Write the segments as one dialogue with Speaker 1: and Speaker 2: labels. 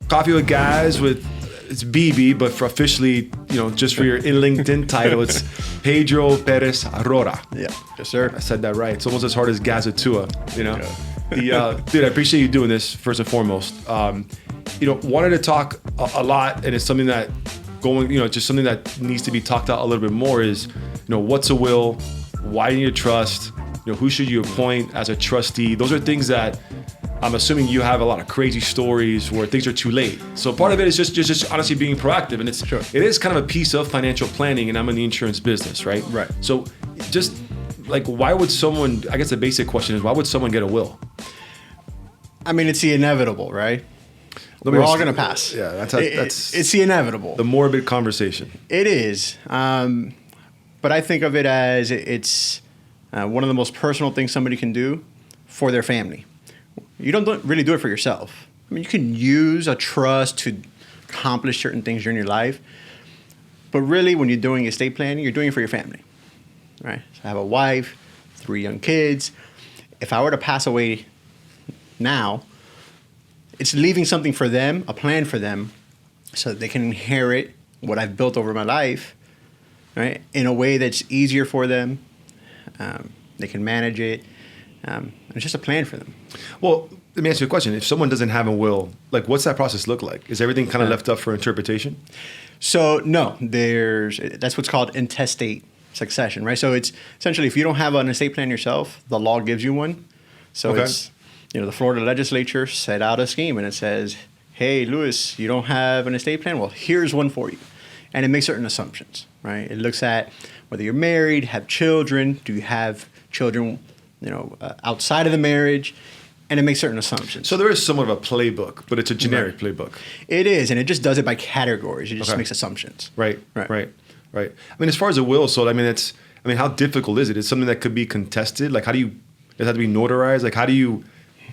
Speaker 1: Coffee with Guys with, it's BB, but for officially, just for your in LinkedIn title, it's Pedro Perez Roura.
Speaker 2: Yeah, yes, sir.
Speaker 1: I said that right. It's almost as hard as Gazitua, Yeah. Dude, I appreciate you doing this, first and foremost. Wanted to talk a lot, and it's something that just something that needs to be talked out a little bit more is, what's a will? Why do you need a trust? Who should you appoint as a trustee? Those are things that I'm assuming you have a lot of crazy stories where things are too late. So part of it is just honestly being proactive, and it is kind of a piece of financial planning, and I'm in the insurance business, right?
Speaker 2: Right.
Speaker 1: So just like, why would someone, I guess the basic question is, why would someone get a will?
Speaker 2: I mean, it's the inevitable, right? We're all going to pass.
Speaker 1: Yeah, that's
Speaker 2: it's the inevitable.
Speaker 1: The morbid conversation.
Speaker 2: It is. But I think of it as it's one of the most personal things somebody can do for their family. You don't really do it for yourself. I mean, you can use a trust to accomplish certain things during your life. But really, when you're doing estate planning, you're doing it for your family, right? So I have a wife, 3 young kids. If I were to pass away now, it's leaving something for them, a plan for them, so that they can inherit what I've built over my life, right, in a way that's easier for them. They can manage it. It's just a plan for them.
Speaker 1: Well, let me ask you a question. If someone doesn't have a will, like, what's that process look like? Is everything kind of left up for interpretation? So
Speaker 2: no, that's what's called intestate succession, right? So it's essentially, if you don't have an estate plan yourself, the law gives you one. So it's, the Florida legislature set out a scheme, and it says, hey, Luis, you don't have an estate plan? Well, here's one for you. And it makes certain assumptions, right? It looks at whether you're married, have children, do you have children, outside of the marriage, and it makes certain assumptions.
Speaker 1: So there is somewhat of a playbook, but it's a generic playbook.
Speaker 2: It is, and it just does it by categories. It just makes assumptions.
Speaker 1: Right. I mean, as far as a will, how difficult is it? It's something that could be contested. Like, does it have to be notarized? Like, how do you?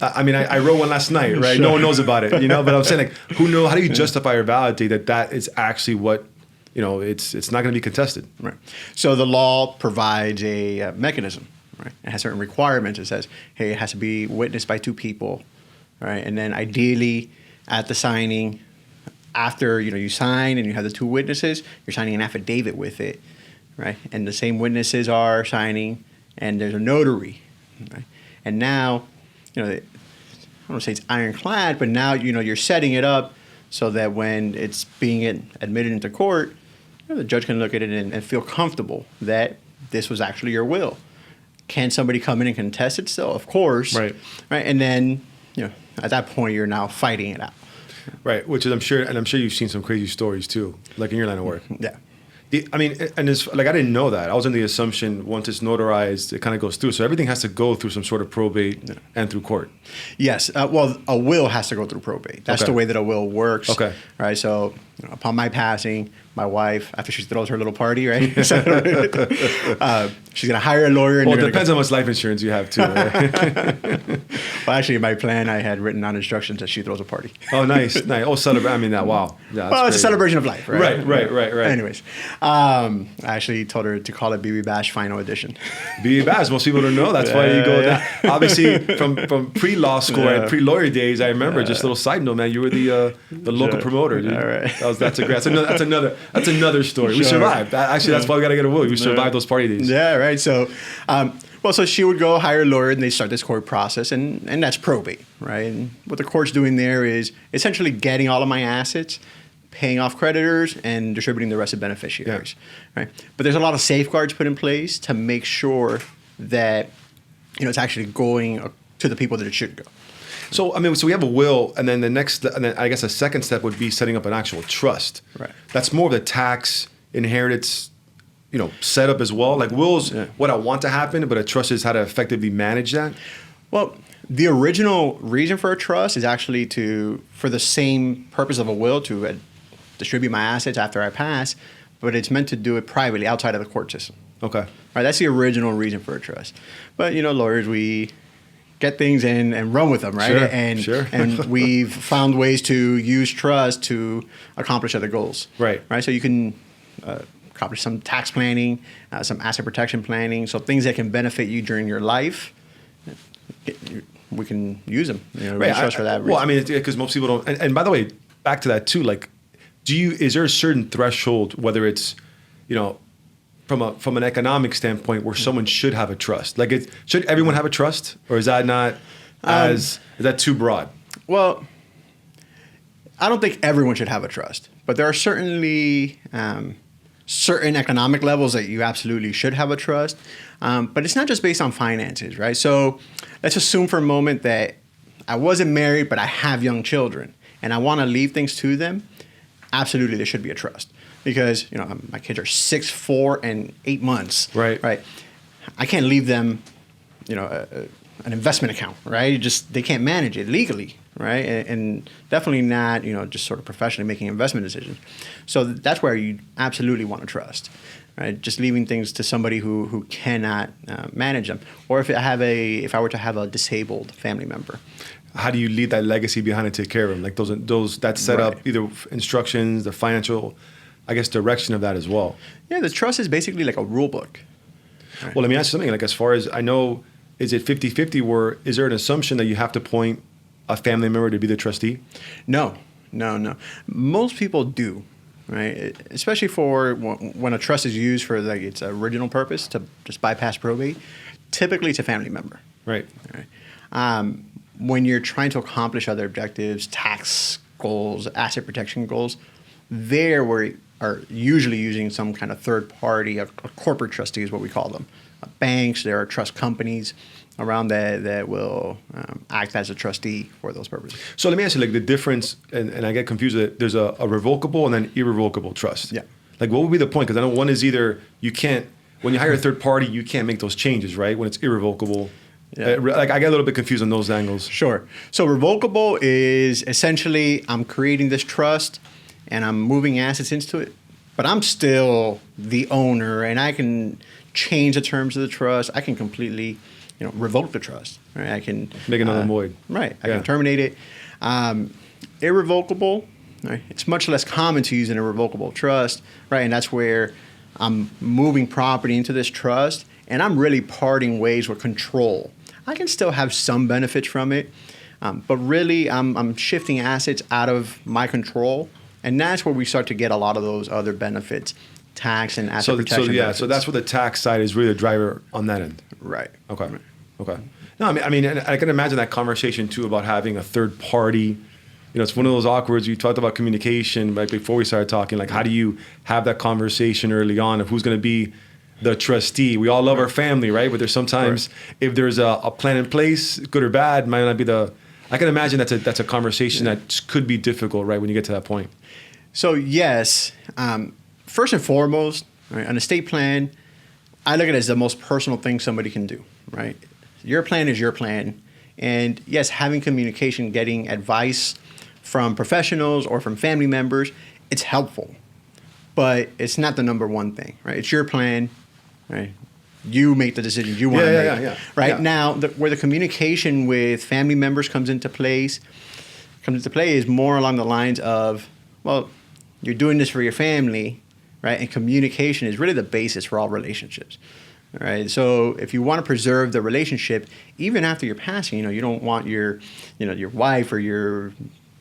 Speaker 1: I wrote one last night, right? Sure. No one knows about it, But I'm saying, like, how do you justify or validate that is actually what, it's not going to be contested.
Speaker 2: Right. So the law provides a mechanism, right? It has certain requirements. It says, hey, it has to be witnessed by 2 people, right? And then ideally, at the signing, after you sign and you have the 2 witnesses, you're signing an affidavit with it, right? And the same witnesses are signing, and there's a notary, right? And now, I don't want to say it's ironclad, but now, you're setting it up so that when it's being admitted into court, the judge can look at it and feel comfortable that this was actually your will. Can somebody come in and contest it still? Of course. Right. And then, at that point, you're now fighting it out.
Speaker 1: Right, which is, I'm sure you've seen some crazy stories too, like in your line of work.
Speaker 2: Yeah.
Speaker 1: And it's like, I didn't know that. I was under the assumption once it's notarized, it kind of goes through. So everything has to go through some sort of probate and through court.
Speaker 2: Yes. Well, a will has to go through probate. That's the way that a will works.
Speaker 1: Okay.
Speaker 2: Right. So upon my passing, my wife, after she throws her little party, right? She's going to hire a lawyer.
Speaker 1: Well, it depends on how much life insurance you have too. Right?
Speaker 2: Well, actually, in my plan, I had written on instructions that she throws a party.
Speaker 1: Oh, nice. Oh, celebrate. I mean, that. Wow. Yeah,
Speaker 2: well, it's a celebration of life, right?
Speaker 1: Right.
Speaker 2: Anyways, I actually told her to call it BB Bash Final Edition.
Speaker 1: BB Bash. Most people don't know. That's why you go there. Obviously, from pre-law school and pre-lawyer days, I remember. Just a little side note, man. You were the local promoter, dude. All right. That's another story. Sure. We survived. That's why we got to get a will. We survived those party days.
Speaker 2: Yeah, right. So, so she would go hire a lawyer, and they start this court process, and that's probate, right? And what the court's doing there is essentially getting all of my assets, paying off creditors, and distributing the rest to beneficiaries, right? But there's a lot of safeguards put in place to make sure that it's actually going to the people that it should go.
Speaker 1: So we have a will, and then I guess a second step would be setting up an actual trust.
Speaker 2: Right.
Speaker 1: That's more of the tax inheritance, setup as well. Like, wills, what I want to happen, but a trust is how to effectively manage that.
Speaker 2: Well, the original reason for a trust is actually for the same purpose of a will, to distribute my assets after I pass, but it's meant to do it privately outside of the court system.
Speaker 1: Okay.
Speaker 2: All right. That's the original reason for a trust. But lawyers, we get things and run with them, right?
Speaker 1: Sure.
Speaker 2: And we've found ways to use trust to accomplish other goals.
Speaker 1: Right.
Speaker 2: So you can accomplish some tax planning, some asset protection planning, so things that can benefit you during your life. We can use them. Trust for that reason.
Speaker 1: Well, because most people don't. And by the way, back to that too, like, is there a certain threshold, whether it's, from an economic standpoint, where someone should have a trust? Like, should everyone have a trust, or is that not is that too broad?
Speaker 2: Well, I don't think everyone should have a trust, but there are certainly certain economic levels that you absolutely should have a trust. But it's not just based on finances, right? So let's assume for a moment that I wasn't married, but I have young children, and I want to leave things to them. Absolutely, there should be a trust, because my kids are 6, 4, and 8 months.
Speaker 1: Right.
Speaker 2: Right. I can't leave them, an investment account, right? They can't manage it legally, right? And definitely not, just sort of professionally making investment decisions. So that's where you absolutely want to trust, right? Just leaving things to somebody who cannot manage them, or if I were to have a disabled family member.
Speaker 1: How do you leave that legacy behind and take care of them? Like those that set up either instructions, the financial, I guess, direction of that as well.
Speaker 2: Yeah, the trust is basically like a rule book.
Speaker 1: Right. Well, let me ask you something. Like, as far as I know, is it 50-50, where is there an assumption that you have to appoint a family member to be the trustee?
Speaker 2: No. Most people do, right? Especially for when a trust is used for like its original purpose, to just bypass probate. Typically, it's a family member.
Speaker 1: Right.
Speaker 2: When you're trying to accomplish other objectives, tax goals, asset protection goals, there we are usually using some kind of third party, a corporate trustee is what we call them. Banks, there are trust companies around that will act as a trustee for those purposes.
Speaker 1: So let me ask you, like, the difference, and I get confused with it. There's a revocable and then irrevocable trust.
Speaker 2: Yeah.
Speaker 1: Like, what would be the point? Because I know one is either when you hire a third party, you can't make those changes, right? When it's irrevocable. Yeah. Like, I get a little bit confused on those angles.
Speaker 2: Sure. So revocable is essentially I'm creating this trust and I'm moving assets into it, but I'm still the owner, and I can change the terms of the trust. I can completely, revoke the trust. Right? I can
Speaker 1: make another void.
Speaker 2: Right. I can terminate it. Irrevocable. Right? It's much less common to use an irrevocable trust, right? And that's where I'm moving property into this trust, and I'm really parting ways with control. I can still have some benefits from it, but really I'm shifting assets out of my control, and that's where we start to get a lot of those other benefits, tax and asset protection benefits.
Speaker 1: So that's where the tax side is really the driver on that end.
Speaker 2: Right.
Speaker 1: Okay. No, I mean, and I can imagine that conversation too about having a third party. It's one of those awkward. You talked about communication right before we started talking. Like, how do you have that conversation early on of who's going to be the trustee? We all love our family, right? But there's sometimes if there's a plan in place, good or bad, might not be I can imagine that's a conversation that could be difficult, right, when you get to that point.
Speaker 2: So yes, first and foremost, right, an estate plan, I look at it as the most personal thing somebody can do, right? Your plan is your plan, and yes, having communication, getting advice from professionals or from family members, it's helpful, but it's not the number one thing, right? It's your plan, right? You make the decisions you want to make. Right? Yeah. Now, where the communication with family members comes into play is more along the lines of, well, you're doing this for your family, right? And communication is really the basis for all relationships. All right. So if you want to preserve the relationship, even after you're passing, you don't want your wife or your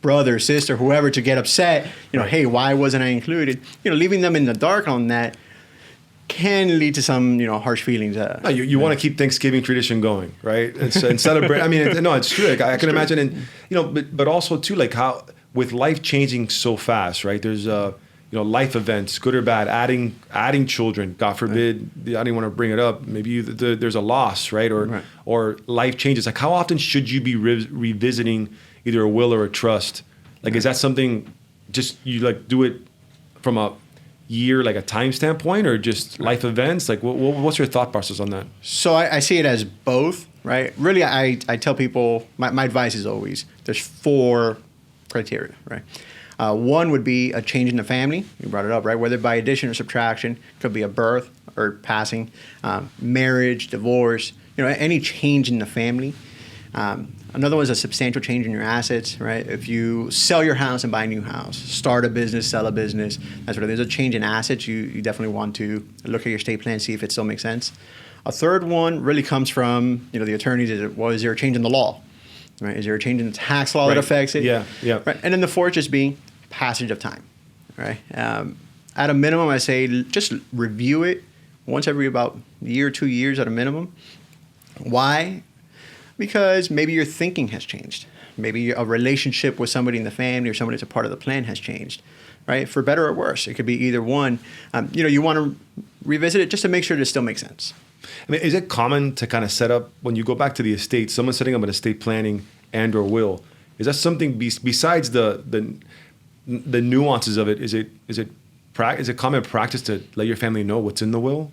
Speaker 2: brother, sister, whoever to get upset. Hey, why wasn't I included? Leaving them in the dark on that can lead to some, harsh feelings.
Speaker 1: No, you want to keep Thanksgiving tradition going, right? And celebrate. I mean, no, it's true. Like, I can imagine, and but also too, like, how with life changing so fast, right? There's life events, good or bad, adding children, God forbid, I didn't want to bring it up. Maybe there's a loss, right? Or life changes. Like, how often should you be revisiting either a will or a trust? Like, is that something just you like do it from a year, like a time standpoint, or just life events? Like, what's your thought process on that?
Speaker 2: So I see it as both, right? Really, I tell people, my advice is always, there's 4 criteria, right? One would be a change in the family. You brought it up, right? Whether by addition or subtraction, could be a birth or passing, marriage, divorce, any change in the family. Another one is a substantial change in your assets, right? If you sell your house and buy a new house, start a business, sell a business, that sort of. There's a change in assets. You definitely want to look at your estate plan, see if it still makes sense. A third one really comes from the attorneys. Is there a change in the law? Right? Is there a change in the tax law that affects it?
Speaker 1: Yeah.
Speaker 2: Right? And then the fourth just being, passage of time, right? At a minimum, I say just review it once every about a year or 2 years at a minimum. Why? Because maybe your thinking has changed. Maybe a relationship with somebody in the family or somebody that's a part of the plan has changed, right? For better or worse. It could be either one. You want to revisit it just to make sure it still makes sense.
Speaker 1: I mean, is it common to kind of set up, when you go back to the estate, someone setting up an estate planning and or will, is that something besides the nuances of it, is it common practice to let your family know what's in the will?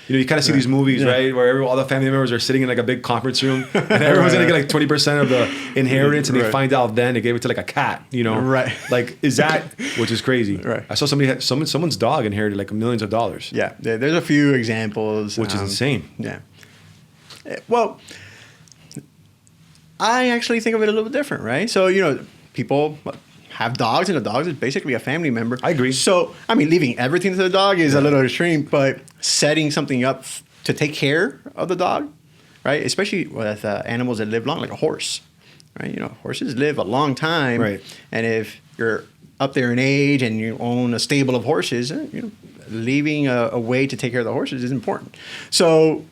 Speaker 1: You kind of see these movies, right, where all the family members are sitting in like a big conference room, and everyone's gonna get like 20% of the inheritance, and they find out then they gave it to like a cat,
Speaker 2: Right.
Speaker 1: Like, is that, which is crazy.
Speaker 2: Right.
Speaker 1: I saw someone's dog inherited like millions of dollars.
Speaker 2: Yeah, there's a few examples.
Speaker 1: Which is insane.
Speaker 2: Yeah. Well, I actually think of it a little bit different, right? So, people have dogs, and a dog is basically a family member.
Speaker 1: I agree.
Speaker 2: So, I mean, leaving everything to the dog is a little extreme, but setting something up to take care of the dog, right? Especially with animals that live long, like a horse, right? Horses live a long time.
Speaker 1: Right.
Speaker 2: And if you're up there in age and you own a stable of horses, leaving a way to take care of the horses is important. So,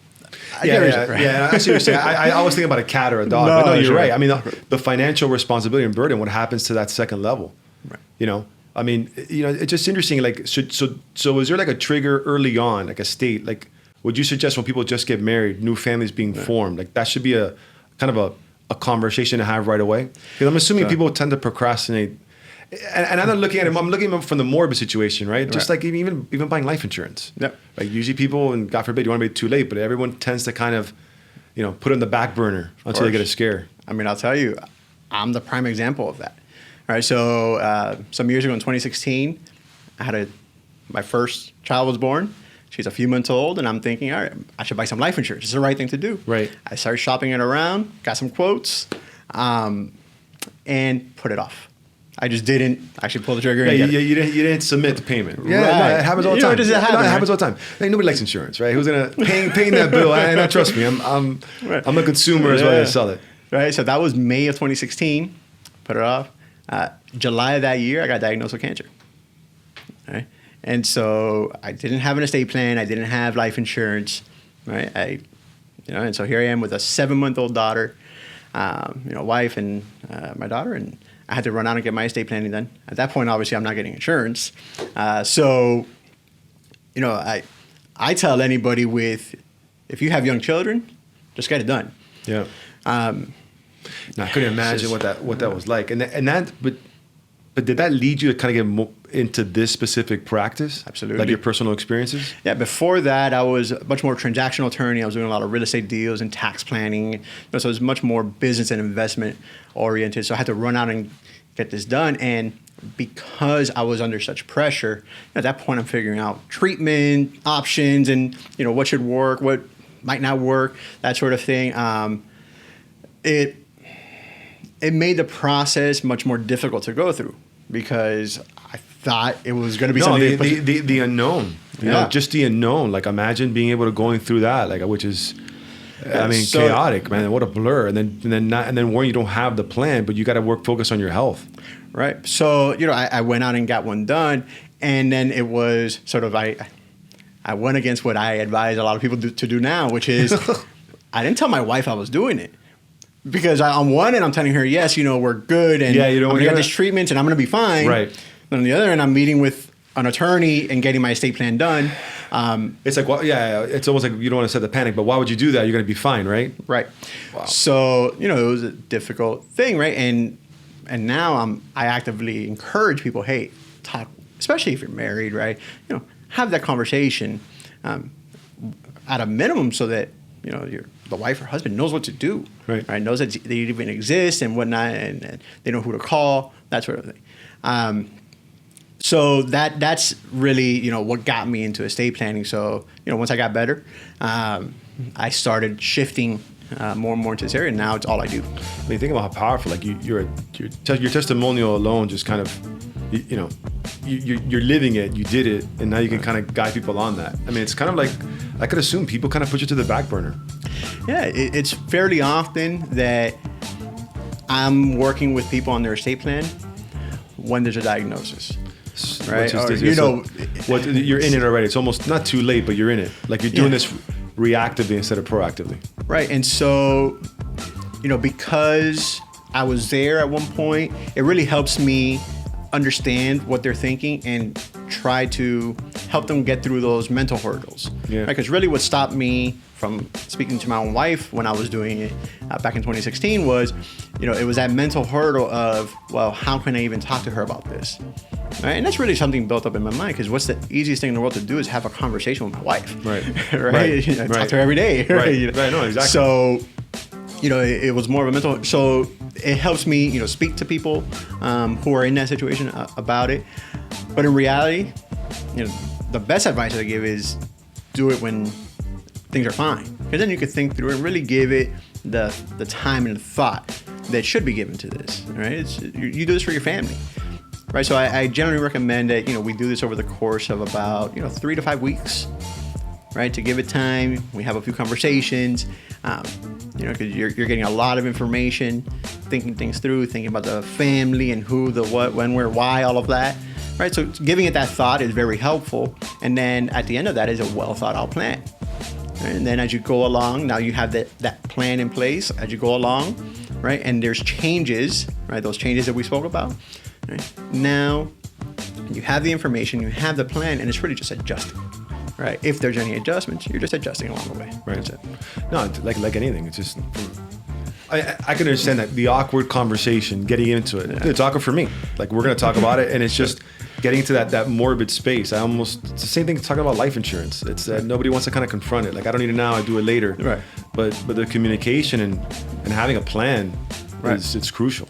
Speaker 2: I see what you're saying.
Speaker 1: I always think about a cat or a dog, but no, you're right. I mean, the financial responsibility and burden, what happens to that second level? Right. I mean, it's just interesting. Like, so is there like a trigger early on, like a state? Like, would you suggest when people just get married, new families being formed, like that should be a kind of a conversation to have right away? Because I'm assuming people tend to procrastinate. And I'm not looking at it. I'm looking at it from the morbid situation, right? Just like even buying life insurance.
Speaker 2: Yep.
Speaker 1: Like usually people, and God forbid, you want to be too late, but everyone tends to kind of, put it in the back burner until they get a scare.
Speaker 2: I mean, I'll tell you, I'm the prime example of that. All right. So some years ago in 2016, I had my first child was born. She's a few months old, and I'm thinking, all right, I should buy some life insurance. It's the right thing to do.
Speaker 1: Right.
Speaker 2: I started shopping it around, got some quotes, and put it off. I just didn't actually pull the trigger.
Speaker 1: You didn't submit the payment. Yeah,
Speaker 2: right.
Speaker 1: No, it happens all the time.
Speaker 2: It
Speaker 1: happens all the time. Like, nobody likes insurance, right? Who's gonna paying that bill? And trust me, I'm a consumer as well as sell it.
Speaker 2: Right. So that was May of 2016. Put it off. July of that year, I got diagnosed with cancer. Right. And so I didn't have an estate plan. I didn't have life insurance. Right. And so here I am with a 7-month-old daughter, wife and my daughter, and I had to run out and get my estate planning done. At that point, obviously, I'm not getting insurance. So, I tell anybody if you have young children, just get it done.
Speaker 1: Yeah. I couldn't imagine what that was like. But did that lead you to kind of get into this specific practice?
Speaker 2: Absolutely.
Speaker 1: Like your personal experiences?
Speaker 2: Yeah, before that, I was a much more transactional attorney. I was doing a lot of real estate deals and tax planning. So it was much more business and investment oriented. So I had to run out and get this done. And because I was under such pressure, at that point, I'm figuring out treatment options and, what should work, what might not work, that sort of thing. It made the process much more difficult to go through because I thought it was going to be something.
Speaker 1: The unknown, just the unknown. Like imagine being able to going through that, like which is, chaotic, man. What a blur. And then when you don't have the plan, but you got to focus on your health.
Speaker 2: Right. So I went out and got one done, and then it was sort of I went against what I advise a lot of people to do now, which is I didn't tell my wife I was doing it. Because on one end, I'm telling her, yes, we're good, and I'm going to get this treatment, and I'm going to be fine.
Speaker 1: Right.
Speaker 2: And on the other end, I'm meeting with an attorney and getting my estate plan done.
Speaker 1: It's like, it's almost like you don't want to set the panic, but why would you do that? You're going to be fine, right?
Speaker 2: Right.
Speaker 1: Wow.
Speaker 2: So, it was a difficult thing, right? And now I actively encourage people, hey, talk, especially if you're married, right? Have that conversation at a minimum so that, the wife or husband knows what to do,
Speaker 1: right?
Speaker 2: Knows that they even exist and whatnot, and they know who to call, that sort of thing. So that's really, what got me into estate planning. So, once I got better, I started shifting more and more into this area. And now it's all I do.
Speaker 1: I mean, think about how powerful, like your testimonial alone just kind of, you're living it, you did it, and now you can kind of guide people on that. I mean, it's kind of like, I could assume people kind of put you to the back burner.
Speaker 2: Yeah, it's fairly often that I'm working with people on their estate plan when there's a diagnosis. Right?
Speaker 1: Or,
Speaker 2: What
Speaker 1: you're in it already. It's almost not too late, but you're in it. Like you're doing this reactively instead of proactively.
Speaker 2: Right. And so, because I was there at one point, it really helps me understand what they're thinking and try to help them get through those mental hurdles.
Speaker 1: Yeah.
Speaker 2: Right? Because really what stopped me from speaking to my own wife when I was doing it back in 2016 was, it was that mental hurdle of, well, how can I even talk to her about this? Right? And that's really something built up in my mind, because what's the easiest thing in the world to do is have a conversation with my wife.
Speaker 1: Right.
Speaker 2: Right? I talk to her every day.
Speaker 1: Right. Right. No, exactly.
Speaker 2: So, it was more of a mental. So it helps me, speak to people who are in that situation about it. But in reality, the best advice I give is do it when things are fine, because then you can think through it and really give it the time and the thought that should be given to this. Right? You do this for your family. Right, so I generally recommend that we do this over the course of about 3 to 5 weeks, right? To give it time, we have a few conversations, because you're getting a lot of information, thinking things through, thinking about the family and who, the what, when, where, why, all of that, right? So giving it that thought is very helpful, and then at the end of that is a well thought out plan, and then as you go along, now you have that plan in place as you go along, right? And there's changes, right? Those changes that we spoke about. Right. Now, you have the information, you have the plan, and it's really just adjusting, right? If there's any adjustments, you're just adjusting along the way.
Speaker 1: Right. That's it. No, like anything, it's just, I can understand that the awkward conversation, getting into it. It's awkward for me. Like we're gonna talk about it, and it's just getting to that morbid space. It's the same thing talking about life insurance. It's that nobody wants to kind of confront it. Like I don't need it now, I do it later.
Speaker 2: Right.
Speaker 1: But the communication and having a plan, it's crucial.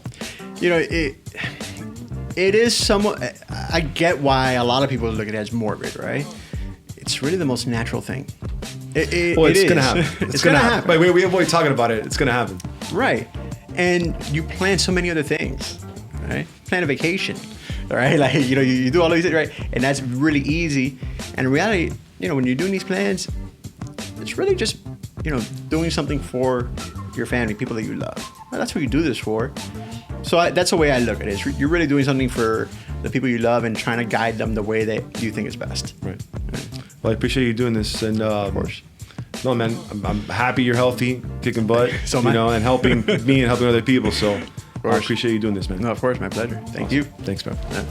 Speaker 2: It is somewhat. I get why a lot of people look at it as morbid, right? It's really the most natural thing.
Speaker 1: It's gonna happen. It's gonna happen. But we avoid talking about it. It's gonna happen.
Speaker 2: Right, and you plan so many other things, right? Plan a vacation, right? Like you do all these things, right? And that's really easy. And in reality, when you're doing these plans, it's really just doing something for your family, people that you love. Well, that's what you do this for. So that's the way I look at it. You're really doing something for the people you love and trying to guide them the way that you think is best.
Speaker 1: Right. Well, I appreciate you doing this, and of course. No, man, I'm happy you're healthy, kicking butt,
Speaker 2: so
Speaker 1: and helping me and helping other people. So I appreciate you doing this, man.
Speaker 2: No, of course, my pleasure. Thank you.
Speaker 1: Thanks, bro.
Speaker 2: Yeah.